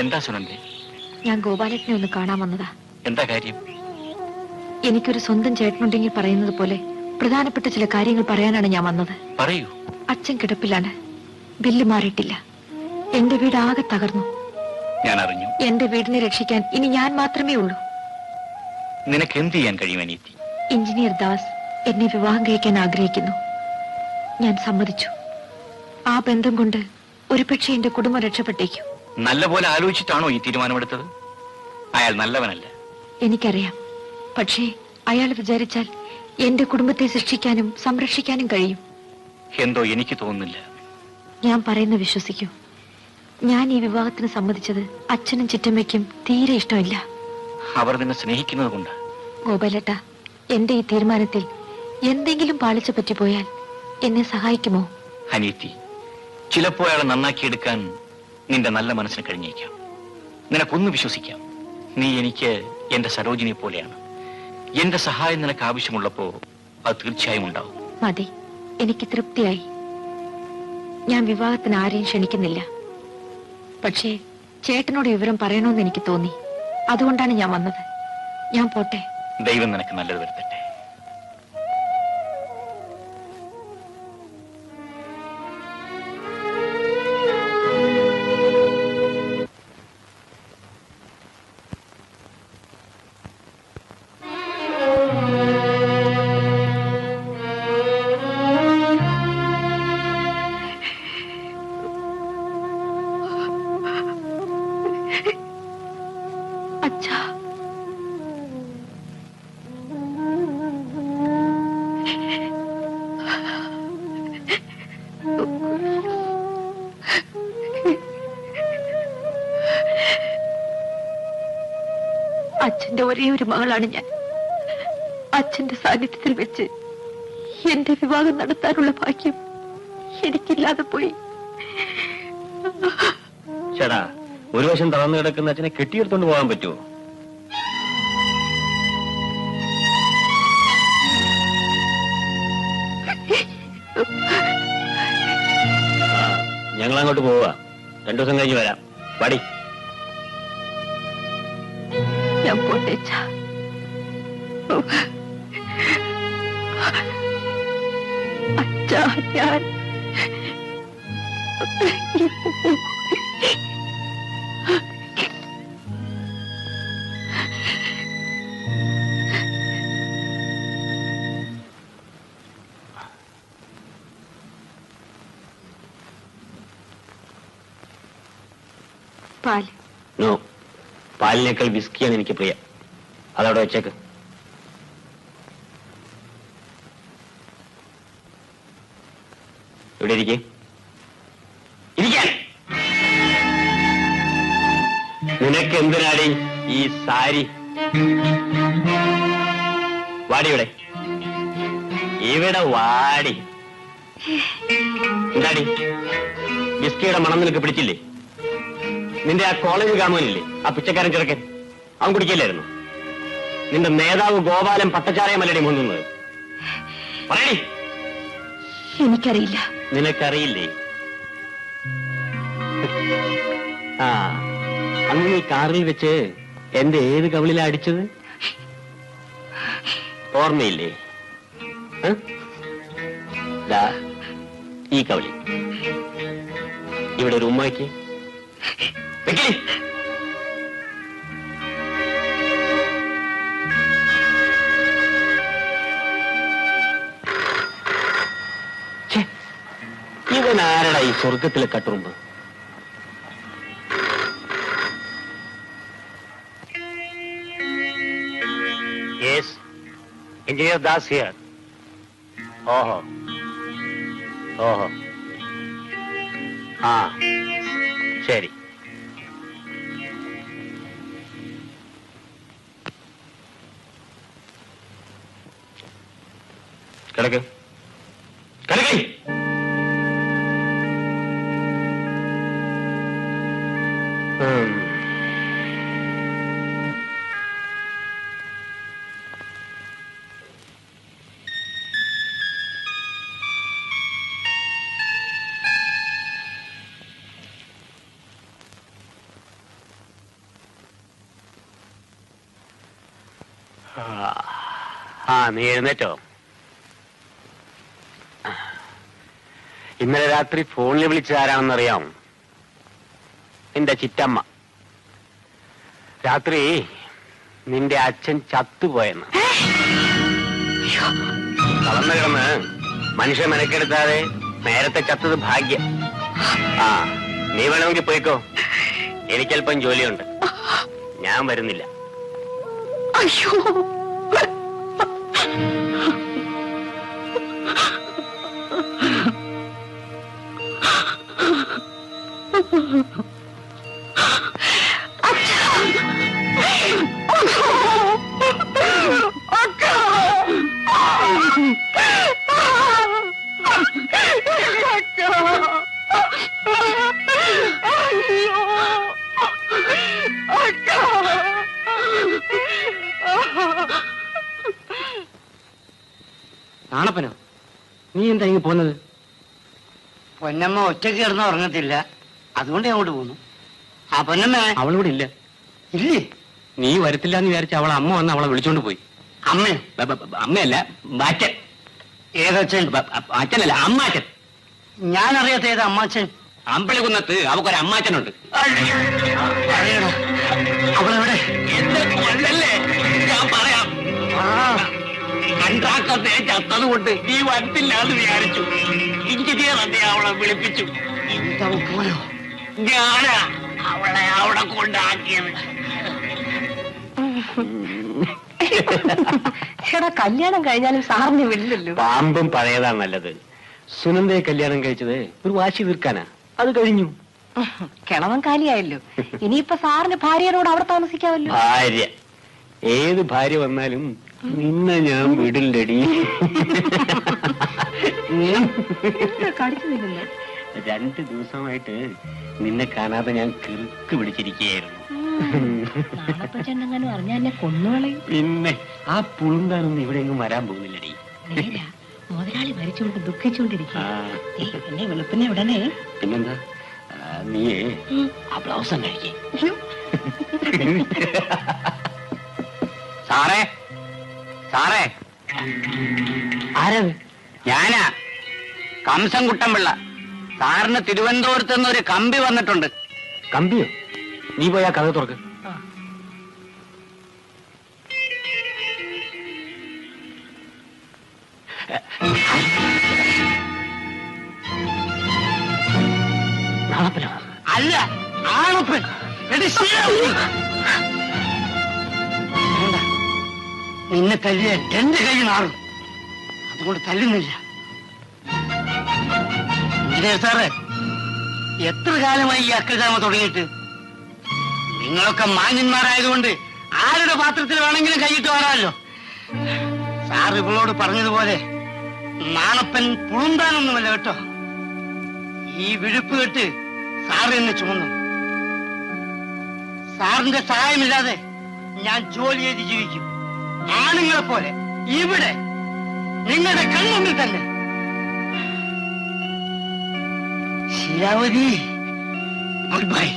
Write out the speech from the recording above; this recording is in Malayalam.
എന്താ സുനന്ദേ? ഞാൻ ഗോപാലനെ ഒന്ന് കാണാൻ വന്നതാ. എന്താ കാര്യം? എനിക്കൊരു സ്വന്തം ചേട്ടനുണ്ടെങ്കിൽ പറയുന്നത് പോലെ പ്രധാനപ്പെട്ട ചില കാര്യങ്ങൾ പറയാനാണ് ഞാൻ വന്നത്. പറയൂ. അച്ഛൻ കിടപ്പിലാണ്. ബില്ല് മാറിയിട്ടില്ല. എന്റെ വീട് ആകെ തകർന്നു. ഞാൻ അറിഞ്ഞു. എന്റെ വീടിനെ രക്ഷിക്കാൻ ഇനി ഞാൻ മാത്രമേ ഉള്ളൂ. നിനക്ക് എന്ത് ചെയ്യാൻ കഴിയും അനീതി? എഞ്ചിനീയർ ദാസ് എന്നെ വിവാഹം കഴിക്കാൻ ആഗ്രഹിക്കുന്നു. ഞാൻ സമ്മതിച്ചു. ആ ബന്ധം കൊണ്ട് ഒരുപക്ഷെ എന്റെ കുടുംബം രക്ഷപ്പെട്ടേക്കും. നല്ലപോലെ ആലോചിച്ചിട്ടാണോ ഈ തീരുമാനമെടുത്തത്? അയാൾ നല്ലവനല്ല. എനിക്കറിയാം. പക്ഷേ അയാൾ വിചാരിച്ചാൽ എന്റെ കുടുംബത്തെ സൃഷ്ടിക്കാനും സംരക്ഷിക്കാനും കഴിയും. എന്തോ എനിക്ക് തോന്നുന്നില്ല. ഞാൻ പറയുന്ന വിശ്വസിക്കൂ. ഞാൻ ഈ വിവാഹത്തിന് സമ്മതിച്ചത് അച്ഛനും ചിറ്റമ്മയ്ക്കും തീരെ ഇഷ്ടമില്ല. അവർ നിന്നെ സ്നേഹിക്കുന്നത് കൊണ്ട്. ഗോപാലേട്ട, എന്റെ ഈ തീരുമാനത്തിൽ എന്തെങ്കിലും പാളിച്ച പറ്റിപ്പോയാൽ എന്നെ സഹായിക്കുമോ? അനീതി, ചിലപ്പോ അയാളെ നന്നാക്കിയെടുക്കാൻ നിന്റെ നല്ല മനസ്സിന് കഴിഞ്ഞേക്കാം. നിനക്കൊന്ന് വിശ്വസിക്കാം. നീ എനിക്ക് എന്റെ സരോജിനിയെ പോലെയാണ്. എന്റെ സഹായം നിനക്ക് ആവശ്യമുള്ളപ്പോ അത് തീർച്ചയായും ഉണ്ടാവും. മതി, എനിക്ക് തൃപ്തിയായി. ഞാൻ വിവാഹത്തിന് ആരെയും ക്ഷണിക്കുന്നില്ല. പക്ഷേ ചേട്ടനോട് വിവരം പറയണമെന്ന് എനിക്ക് തോന്നി. അതുകൊണ്ടാണ് ഞാൻ വന്നത്. ഞാൻ പോട്ടെ. ദൈവം നിനക്ക് നല്ലത് വരുത്തട്ടെ. അച്ഛാ, അച്ഛന്റെ ഒരേ ഒരു മകളാണ് ഞാൻ. അച്ഛന്റെ സാന്നിധ്യത്തിൽ വെച്ച് എന്റെ വിവാഹം നടത്താനുള്ള ഭാഗ്യം എനിക്കില്ലാതെ പോയി. ചേട്ടാ, ഒരു വശം തളർന്നു കിടക്കുന്ന അച്ഛനെ കെട്ടിയെടുത്തോണ്ട് പോകാൻ പറ്റുമോ? ഞങ്ങൾ അങ്ങോട്ട് പോവുക. 2 ദിവസം കഴിഞ്ഞ് വരാം. പാടി. ഞാൻ പോട്ടേച്ചാ. അച്ഛാ, ഞാൻ പാല്. നോ, പാലിനേക്കാൾ വിസ്കിയാണ് എനിക്ക് പ്രിയ. അതവിടെ വെച്ചേക്ക്. ഇവിടെ ഇരിക്കാൻ. നിനക്ക് എന്തിനാടി ഈ സാരി? വാടി ഇവിടെ. ഇവിടെ വാടി. എന്താടി, വിസ്കിയുടെ മണം നിനക്ക് പിടിച്ചില്ലേ? നിന്റെ ആ കോളേജ് കാമുകനില്ലേ, ആ പിച്ചക്കാരൻ ചെറുക്കൻ, അവൻ കുടിക്കില്ലായിരുന്നു? നിന്റെ നേതാവ് ഗോപാലൻ പട്ടച്ചാരയമല്ലടി മുങ്ങുന്നത്? പറയടി. എനിക്കറിയില്ല. നിനക്കറിയില്ലേ? ആ, അന്ന് നീ കാറിൽ വെച്ച് എന്റെ ഏത് കവിളിലാ അടിച്ചത്? ഓർമ്മയില്ലേ? ഈ കവിളി. ഇവിടെ ഒരു ഉമ്മയ്ക്ക് ഇവൻ ആരടാ ഈ സ്വർഗത്തിലെ കട്ടുറുമ്പ്? Yes, engineer Das here. ഓഹോ ഓഹോ, ആ ശരി. കിടക്ക് കിടക്കേ. നീ എഴുന്നേറ്റോ? ഇന്നലെ രാത്രി ഫോണിൽ വിളിച്ചത് ആരാണെന്നറിയാം? നിന്റെ ചിറ്റമ്മ. രാത്രി നിന്റെ അച്ഛൻ ചത്തുപോയെന്ന്. കളന്ന് കിടന്ന് മനുഷ്യ മെനക്കെടുത്താതെ നേരത്തെ ചത്തത് ഭാഗ്യം. ആ, നീ വേണമെങ്കിൽ പോയിക്കോ. എനിക്കല്പം ജോലിയുണ്ട്. ഞാൻ വരുന്നില്ല. അയ്യോ, നാണപ്പനോ, നീ എന്താ ഇങ്ങ് പോന്നത്? പൊന്നമ്മ ഒറ്റയ്ക്ക് കിടന്ന് ഉറങ്ങത്തില്ല, അതുകൊണ്ട് ഞാൻ അങ്ങോട്ട് പോന്നു. ആ പൊന്നമ്മ അവളിവിടെ ഇല്ല. ഇല്ലേ? നീ വരത്തില്ല എന്ന് വിചാരിച്ച അവളെ അമ്മ വന്ന് അവളെ വിളിച്ചോണ്ട് പോയി. അമ്മയോ? അമ്മയല്ല, അച്ഛൻ. ഏതച്ഛൻ? അച്ഛനല്ല, അമ്മാച്ചൻ. ഞാനറിയാത്ത ഏത് അമ്മാച്ചൻ? അമ്പളികുന്നത്ത് അവക്കൊരു അമ്മാച്ചനുണ്ട്. അറിയണോ? അവളെവിടെ? ഞാൻ പറയാം. അണ്ടാക്കത്തെ ചത്തതുകൊണ്ട് നീ വരത്തില്ല എന്ന് വിചാരിച്ചു. എഞ്ചിനീയർ അതെ അവളെ വിളിപ്പിച്ചു. എന്താ പോയോ? ഞാനാ അവളെ അവിടെ കൊണ്ടാക്കിയത്. ചേട്ടാ, കല്യാണം കഴിഞ്ഞാലും സാറിന് വിടില്ലല്ലോ. പാമ്പും പഴയതാണ് നല്ലത്. സുനന്ദയെ കല്യാണം കഴിച്ചത് ഒരു വാശി തീർക്കാനാ. അത് കഴിഞ്ഞു. കിളവൻ കാലിയായല്ലോ. ഇനിയിപ്പൊ സാറിന് ഭാര്യയോട് അവിടെ താമസിക്കാമല്ലോ. ഭാര്യ ഏത് ഭാര്യ വന്നാലും നിന്നെ ഞാൻ വിടില്ലടി. കടിക്കുന്നില്ലല്ലോ. 2 ദിവസമായിട്ട് നിന്നെ കാണാതെ ഞാൻ കിറുക്ക് പിടിച്ചിരിക്കുകയായിരുന്നു. നാളെപ്പച്ചെണ്ണെങ്ങാനും അറിഞ്ഞാ എന്നെ കൊന്നുകളയും. പിന്നെ ആ പുളുന്താനൊന്നും ഇവിടെ എങ്ങും വരാൻ പോകുന്നില്ലടി. മുതലാളി മരിച്ചുകൊണ്ട് ദുഃഖിച്ചുകൊണ്ടിരിക്കും. ആ, എന്നെ വെളുപ്പിനെ ഉടനെ. പിന്നെന്താ, നീയേ ആ ബ്ലൗസ് കഴിക്കേ. സാറേ, സാറേ, ആരാത്? ഞാനാ കംസൻകുട്ടൻ പിള്ള. സാറിന് തിരുവനന്തപുരത്ത് നിന്ന് ഒരു കമ്പി വന്നിട്ടുണ്ട്. കമ്പിയോ? നീ പോയാ കഥ തുറക്ക്. നാളപ്പനോ? അല്ല, ആണപ്പൻ. എടി ശിവ. നിന്നെ തല്ലിയ 2 കൈ നാറും, അതുകൊണ്ട് തല്ലുന്നില്ല. എഞ്ചിനീയർ സാറേ, എത്ര കാലമായി ഈ അക്രമ തുടങ്ങിയിട്ട്? നിങ്ങളൊക്കെ മാന്യന്മാരായതുകൊണ്ട് ആരുടെ പാത്രത്തിൽ വേണമെങ്കിലും കൈയിട്ട് വരാമല്ലോ. സാർ ഇവളോട് പറഞ്ഞതുപോലെ നാണപ്പൻ പുളുന്താനൊന്നുമല്ല കേട്ടോ. ഈ വിഴുപ്പ് കെട്ട് സാർ എന്നെ ചുമന്നു. സാറിന്റെ സഹായമില്ലാതെ ഞാൻ ജോലി ചെയ്ത് ജീവിക്കും. ആണുങ്ങളെ പോലെ ഇവിടെ നിങ്ങളുടെ കൺമുമ്പിൽ തന്നെ. ശിലാവതി, ഗുഡ് ബൈ.